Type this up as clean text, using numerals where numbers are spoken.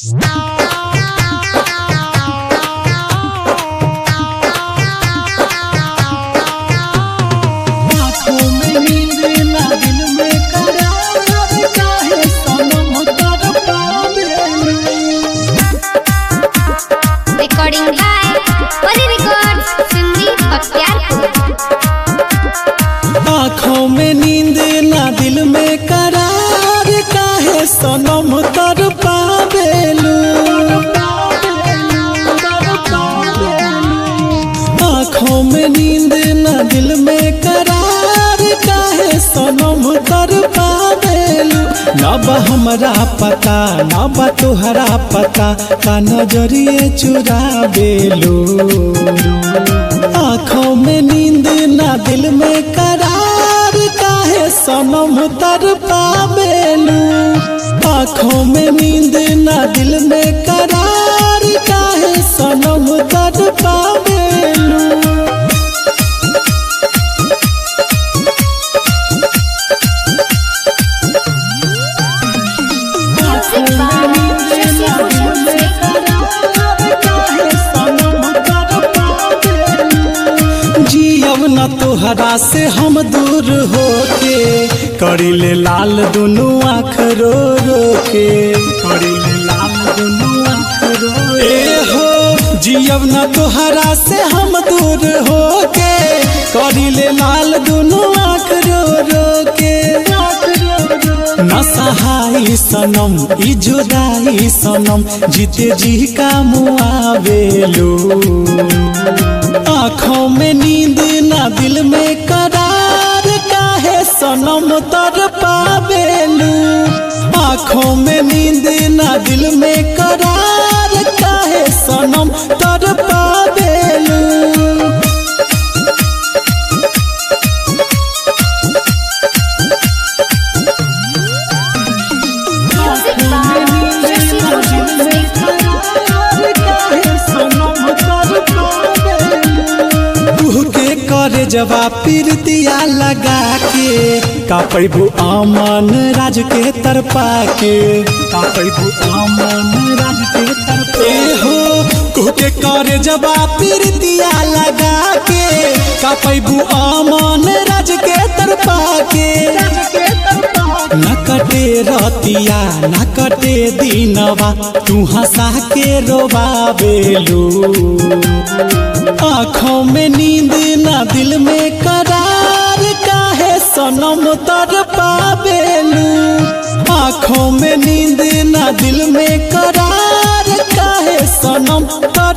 Recording by परी records Sindhi Bakhtiyarpur. आँखों में नींद ना दिल में करार, काहे सनम तर पावेलू। आँखों में नींद ना दिल में करार, काहे सनम तर पावेलू। ना बा हमरा पता ना बा तुहरा पता, का नजरिए चुरावेलू। आँखों में नींद ना दिल में करार, काहे सनम तर पावेलू। आँखों में नींद ना दिल में करार, काहे सनम तर पावेलू। जियब न तोहरा से हम दूर होके, करिले लाल दुनू आँख रो रो के। करिले लाल दुनू आँख रो ए हो। जियब न तोहरा से हम दूर होके, करिले लाल दुनू आँख रो रो के। न सहाई सनम ई जुदाई सनम, जीते जी का मुआवेलू। आँखों में नींद ना दिल में करार, काहे सनम तर पावेलू। आँखों में नींद ना दिल में करार, काहे सनम तर पावेलू। करे जवाब पीरतिया लगा के, कापैबू आमन राज के तरपा के। कापैबू आमन राज के तरपा हो। कुके करे जवाब पीरतिया लगा के, कापैबू आमन राज के तरपा के। न कटे रतिया न कटे दिनवा, तू हंसा के रोबावेलू। आँखों में नींद ना दिल में करार, काहे सनम तर पावेलू। आँखों में नींद ना दिल में करार, काहे सनम तर